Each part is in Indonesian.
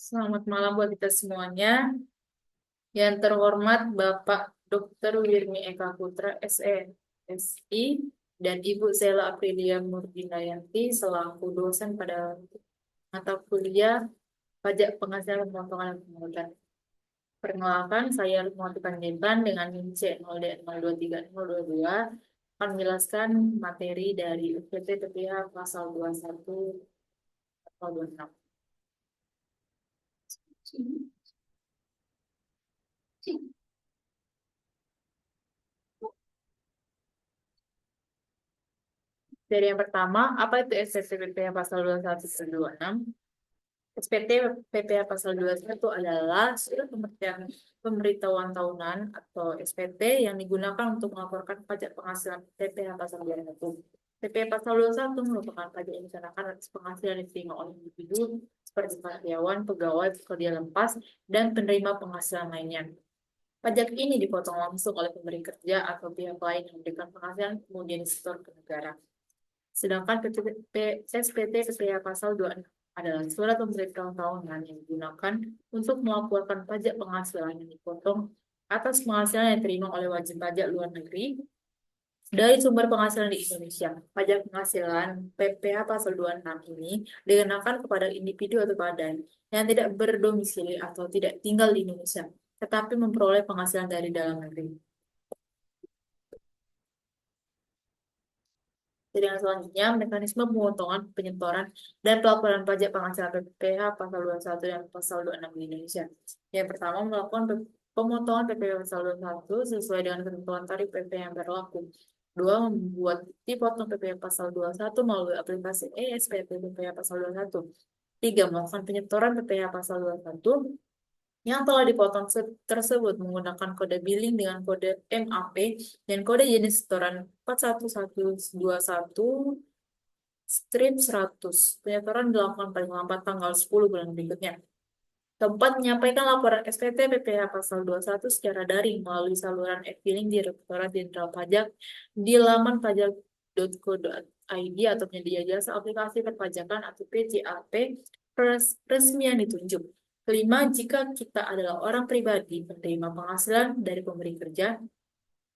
Selamat malam buat kita semuanya. Yang terhormat Bapak Dr. Wirmi Eka Putra, SE, dan Ibu Sela Aprilia Murdinayanti selaku dosen pada mata kuliah Pajak Penghasilan Pemotongan dan Pengeluaran. Perkenalkan, saya Lutfi Panjaitan dengan NIM C0D023022 akan menjelaskan materi dari UPT PPH pasal 21 atau 26. Dari yang pertama, apa itu SPT PPh pasal 21 dan 26? SPT PPh pasal 21 adalah surat pemberitahuan tahunan atau SPT yang digunakan untuk melaporkan pajak penghasilan PPh pasal 21. PPh pasal 21 merupakan pajak yang dikenakan atas penghasilan yang diterima oleh individu seperti karyawan, pegawai, pekerja lepas, dan penerima penghasilan lainnya. Pajak ini dipotong langsung oleh pemberi kerja atau pihak lain yang memberikan penghasilan kemudian disetor ke negara. Sedangkan SPT PPh pasal 26 adalah surat pemberitahuan tahunan yang digunakan untuk melaporkan pajak penghasilan yang dipotong atas penghasilan yang diterima oleh wajib pajak luar negeri dari sumber penghasilan di Indonesia. Pajak penghasilan PPh pasal 26 ini dikenakan kepada individu atau badan yang tidak berdomisili atau tidak tinggal di Indonesia, tetapi memperoleh penghasilan dari dalam negeri. Jadi yang selanjutnya, mekanisme pemotongan, penyetoran, dan pelaporan pajak penghasilan PPh pasal 21 dan pasal 26 di Indonesia. Yang pertama, melakukan pemotongan PPh pasal 21 sesuai dengan ketentuan tarif PPh yang berlaku. Dua, membuat bukti potong PPh pasal 21 melalui aplikasi ESPP PPh pasal 21. Tiga, melakukan penyetoran PPh pasal 21 yang telah dipotong tersebut menggunakan kode billing dengan kode MAP dan kode jenis setoran 41121 strip 100. Penyetoran dilakukan paling lambat tanggal 10 bulan berikutnya. Keempat, menyampaikan laporan SPT PPh pasal 21 secara daring melalui saluran e-filing Direktorat Jenderal Pajak di laman pajak.go.id atau penyedia jasa aplikasi perpajakan atau PJAP resmi yang ditunjuk. Kelima, jika kita adalah orang pribadi penerima penghasilan dari pemberi kerja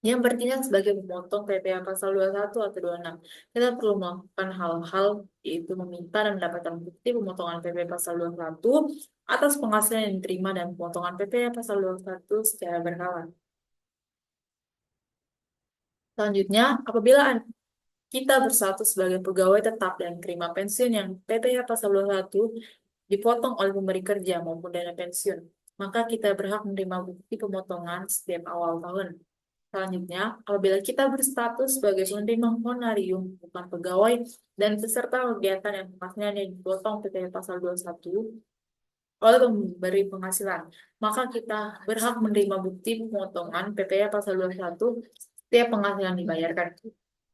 yang bertindak sebagai pemotong PPh pasal 21 atau 26, kita perlu melakukan hal-hal yaitu meminta dan mendapatkan bukti pemotongan PPh pasal 21 atas penghasilan yang diterima dan pemotongan PPh pasal 21 secara berkala. Selanjutnya, apabila kita bersatu sebagai pegawai tetap dan terima pensiun yang PPh pasal 21 dipotong oleh pemberi kerja maupun dana pensiun, maka kita berhak menerima bukti pemotongan setiap awal tahun. Selanjutnya, apabila kita berstatus sebagai penerima honorium, bukan pegawai, dan peserta kegiatan yang penghasilannya dipotong PPh pasal 21 oleh pemberi penghasilan, maka kita berhak menerima bukti pemotongan PPh pasal 21 setiap penghasilan dibayarkan.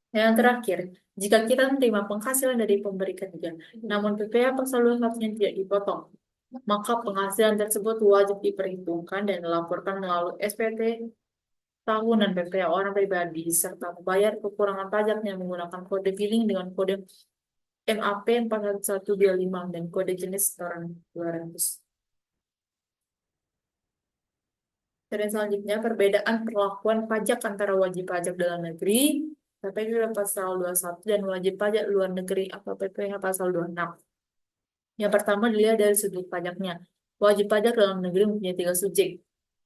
Yang terakhir, jika kita menerima penghasilan dari pemberi kerja, namun PPh pasal 21-nya tidak dipotong, maka penghasilan tersebut wajib diperhitungkan dan dilaporkan melalui SPT tahunan PPh orang pribadi serta membayar kekurangan pajaknya menggunakan kode billing dengan kode MAP 41125 dan kode jenis setoran 200. Dan selanjutnya, perbedaan perlakuan pajak antara wajib pajak dalam negeri PPh pasal 21 dan wajib pajak luar negeri atau PPh pasal 26. Yang pertama dilihat dari sudut pajaknya. Wajib pajak dalam negeri mempunyai 3 subjek,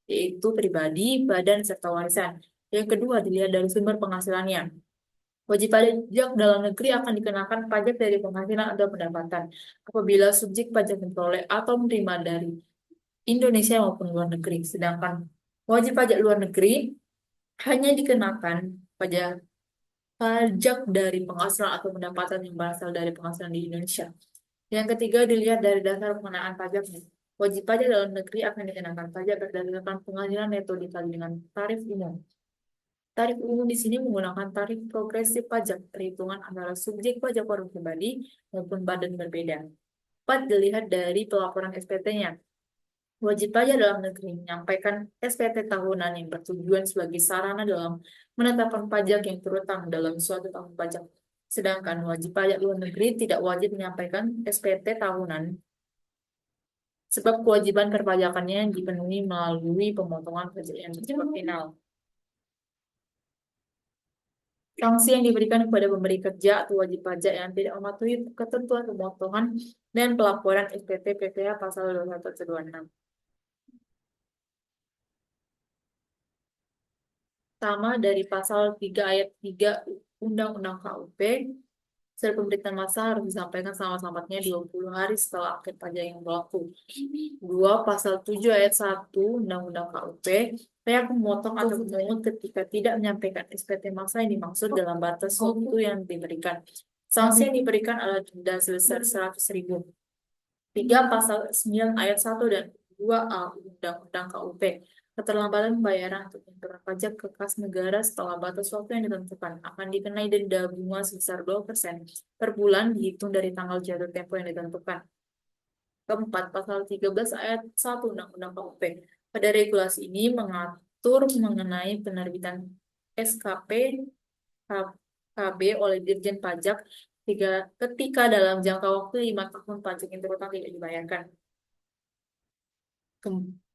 yaitu pribadi, badan, serta warisan. Yang kedua dilihat dari sumber penghasilannya. Wajib pajak dalam negeri akan dikenakan pajak dari penghasilan atau pendapatan apabila subjek pajak memperoleh atau menerima dari Indonesia maupun luar negeri. Sedangkan wajib pajak luar negeri hanya dikenakan pajak dari penghasilan atau pendapatan yang berasal dari penghasilan di Indonesia. Yang ketiga dilihat dari dasar pengenaan pajaknya. Wajib pajak dalam negeri akan dikenakan pajak berdasarkan penghasilan neto dikali dengan tarif umum. Tarif umum di sini menggunakan tarif progresif pajak, perhitungan antara subjek pajak orang pribadi maupun badan berbeda. 4. Dilihat dari pelaporan SPT-nya. Wajib pajak dalam negeri menyampaikan SPT tahunan yang bertujuan sebagai sarana dalam menetapkan pajak yang terutang dalam suatu tahun pajak. Sedangkan wajib pajak luar negeri tidak wajib menyampaikan SPT tahunan sebab kewajiban perpajakannya dipenuhi melalui pemotongan pajak yang bersifat final. Sanksi yang diberikan kepada pemberi kerja atau wajib pajak yang tidak mematuhi ketentuan pemotongan dan pelaporan SPT PPh pasal 21 Pertama, dari pasal 3 ayat 3 Undang-Undang KUP, surat pemberitaan masa harus disampaikan selama-lambatnya 20 hari setelah akhir pajak yang berlaku. 2. Pasal 7 ayat 1 Undang-Undang KUP, pihak memotong atau pemungut ketika tidak menyampaikan SPT masa yang dimaksud dalam batas waktu yang diberikan. Sanksi yang diberikan adalah denda sebesar 100.000. 3. Pasal 9 ayat 1 dan 2A Undang-Undang KUP, keterlambatan pembayaran untuk pembayaran pajak ke kas negara setelah batas waktu yang ditentukan akan dikenai denda bunga sebesar 2% per bulan dihitung dari tanggal jatuh tempo yang ditentukan. Keempat, pasal 13 ayat 1 Undang-Undang KUP. Pada regulasi ini mengatur mengenai penerbitan SKP KB oleh Dirjen Pajak ketika dalam jangka waktu 5 tahun pajak yang terutang tidak dibayarkan.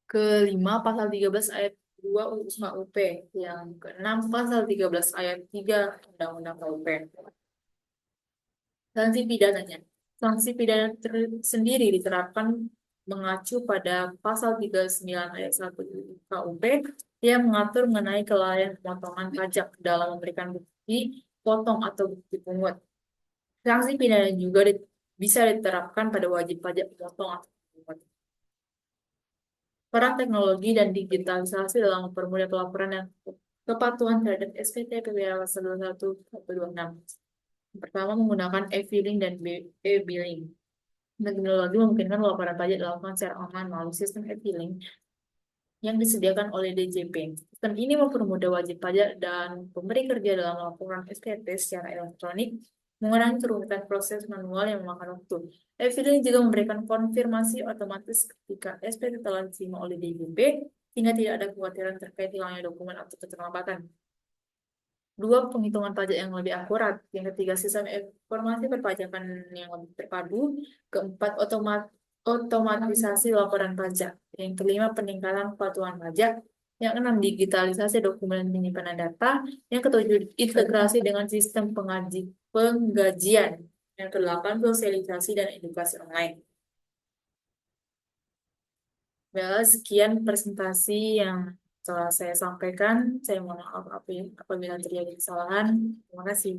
Kelima, pasal 13 ayat 2 UUP. Yang keenam, pasal 13 ayat 3 Undang-Undang KUP. Sanksi pidananya. Sanksi pidana sendiri diterapkan mengacu pada pasal 39 ayat 1 KUP yang mengatur mengenai kelalaian pemotongan pajak dalam memberikan bukti potong atau bukti pungut. Sanksi pidana juga bisa diterapkan pada wajib pajak potong atau pungut. Peran teknologi dan digitalisasi dalam mempermudah pelaporan dan kepatuhan terhadap SPT PPh pasal 21-26. Pertama, menggunakan e-filing dan e-billing. Teknologi memungkinkan laporan pajak dilakukan secara online melalui sistem e-filing yang disediakan oleh DJP. Sistem ini mempermudah wajib pajak dan pemberi kerja dalam melaporkan SPT secara elektronik, mengurangi kerumitan proses manual yang memakan waktu. E-filing juga memberikan konfirmasi otomatis ketika SPT telah diterima oleh DJP, sehingga tidak ada kekhawatiran terkait hilangnya dokumen atau keterlambatan. 2. Penghitungan pajak yang lebih akurat. Yang ketiga, sistem informasi perpajakan yang lebih terpadu. Keempat, otomatisasi laporan pajak. Yang kelima, peningkatan kepatuhan pajak. Yang enam, digitalisasi dokumen dan penyimpanan data. Yang ketujuh, integrasi dengan sistem penggajian. Yang kedelapan, sosialisasi dan edukasi online. Sekian presentasi yang telah saya sampaikan. Saya mohon maaf apabila terjadi kesalahan. Terima kasih.